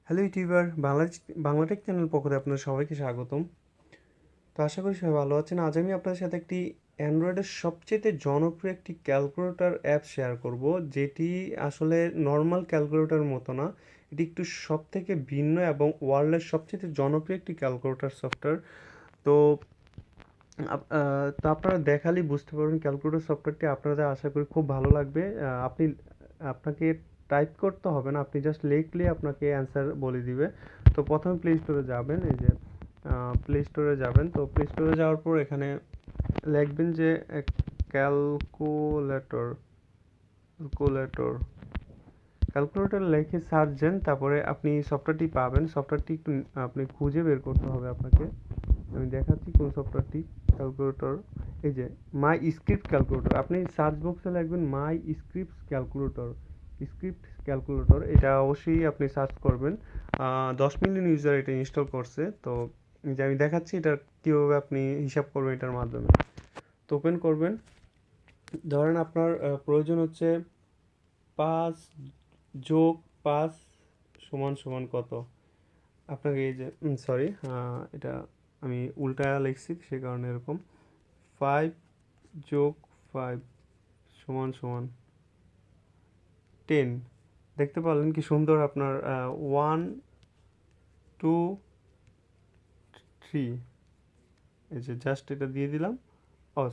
Hello YouTuber Bangla Tech channel পক্ষ থেকে আপনাদের সবাইকে স্বাগতম। তো আশা করি সবাই ভালো আছেন। আজ আমি আপনাদের সাথে একটি অ্যান্ড্রয়েডের সবচেয়ে জনপ্রিয় একটি ক্যালকুলেটর অ্যাপ শেয়ার করব, যেটি আসলে নর্মাল ক্যালকুলেটরের মতো না। এটি একটু সবথেকে ভিন্ন এবং ওয়ার্ল্ডের সবচেয়ে জনপ্রিয় একটি ক্যালকুলেটর সফটওয়্যার। তো আপনারা দেখালেই বুঝতে পারবেন ক্যালকুলেটর সফটওয়্যারটি আপনাদের আশা করি খুব ভালো লাগবে। আপনাকে টাইপ করতে হবে না, আপনি জাস্ট লিখলেই আপনাকে অ্যান্সার বলে দিবে। তো প্রথমে প্লে স্টোরে যাবেন, এই যে প্লে স্টোরে যাবেন। তো প্লে স্টোরে যাওয়ার পর এখানে লিখবেন যে ক্যালকুলেটর ক্যালকুলেটর ক্যালকুলেটর লিখে সার্চ দেন, তারপরে আপনি সফটওয়্যারটি পাবেন। সফটওয়্যারটি একটু আপনি খুঁজে বের করতে হবে আপনাকে। আমি দেখাচ্ছি কোন সফটওয়্যারটি। ক্যালকুলেটর, এই যে মাই স্ক্রিপ্ট ক্যালকুলেটর। আপনি সার্চ বক্সে লিখবেন মাই স্ক্রিপ্ট ক্যালকুলেটর। এটা অবশ্যই আপনি সার্চ করবেন। 10 মিলিয়ন ইউজার এটা ইনস্টল করছে। তো এই যে আমি দেখাচ্ছি এটা কীভাবে আপনি হিসাব করবেন এটার মাধ্যমে। তো ওপেন করবেন। ধরেন আপনার প্রয়োজন হচ্ছে 5+5 কত। আপনাকে এই যে সরি, এটা আমি উল্টা লিখছি সে কারণে এরকম। 5+5 = 10। দেখতে পারলেন কি সুন্দর আপনার 1 2 3। এই যে জাস্ট এটা দিয়ে দিলাম।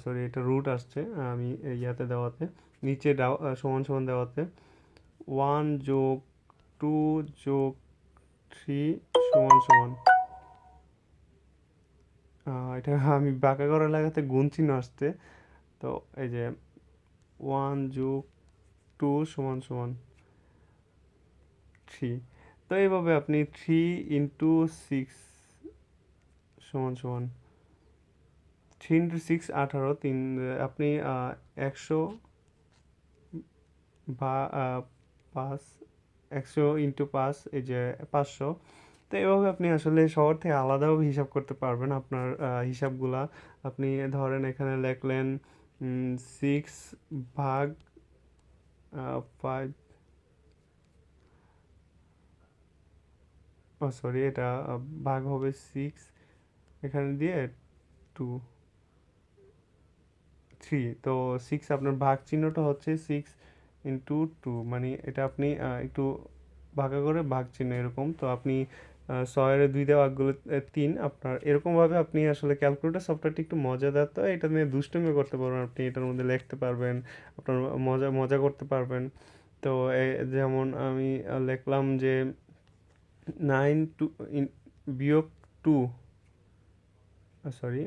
সরি, এটা রুট আসছে আমি ইয়াতে দেওয়াতে, নিচে সমান সমান দেওয়াতে 1+2+3 এটা আমি বাঁকা করে লাগাতে গুণ চিহ্ন আসছে। তো এই যে 1+2 = 3। তো এইভাবে আপনি 3 × 6 = 18। আপনি 100 বা 5, 100 × 5, এই যে 500। তো এভাবে আপনি আসলে সবার থেকে আলাদাভাবে হিসাব করতে পারবেন আপনার হিসাবগুলা। আপনি ধরেন এখানে লিখলেন 6/5। সরি, এটা ভাগ হবে 6, এখানে দিয়ে 2 3। তো 6, আপনার ভাগ চিহ্নটা হচ্ছে 6 × 2, মানে এটা আপনি একটু ভাগা করে ভাগ চিহ্ন এরকম। তো আপনি 6-এর 2 দিয়ে ভাগগুলো 3। আপনার এরকমভাবে আপনি আসলে ক্যালকুলেটর সফটওয়্যারটি একটু মজাদার। তো এটা নিয়ে দুষ্টুমি করতে পারবেন, আপনি এটার মধ্যে লিখতে পারবেন, আপনার মজা মজা করতে পারবেন। তো যেমন আমি লিখলাম যে 9 - 2 সরি,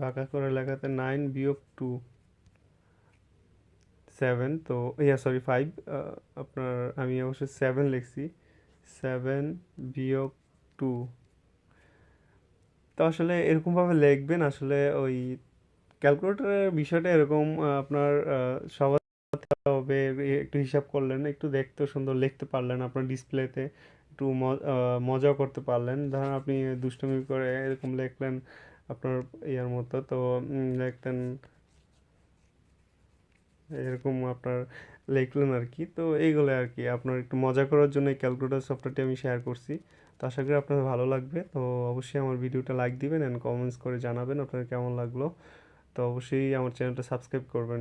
বাঁকা করে লেখাতে 9 - 2 7। তো সরি 5, আপনার আমি অবশ্য 7 লিখছি। 7 - 2। তো আসলে এরকমভাবে লিখবেন। আসলে ওই ক্যালকুলেটরের বিষয়টা এরকম, আপনার সবার হবে একটু হিসাব করলেন, একটু দেখতে সুন্দর লিখতে পারলেন আপনার ডিসপ্লেতে, একটু মজা করতে পারলেন। ধরেন আপনি দুষ্টুমি করে এরকম লিখলেন আপনার ইয়ার মতো। তো লিখতেন এরকম আপনার লিখলেন আর কি। তো এইগুলো আর কি আপনার একটু মজা করার জন্য এই ক্যালকুলেটর সফটওয়্যারটি আমি শেয়ার করছি। তো আশা করি আপনার ভালো লাগবে। তো অবশ্যই আমার ভিডিওটা লাইক দিবেন অ্যান্ড কমেন্টস করে জানাবেন আপনার কেমন লাগলো। তো অবশ্যই আমার চ্যানেলটা সাবস্ক্রাইব করবেন।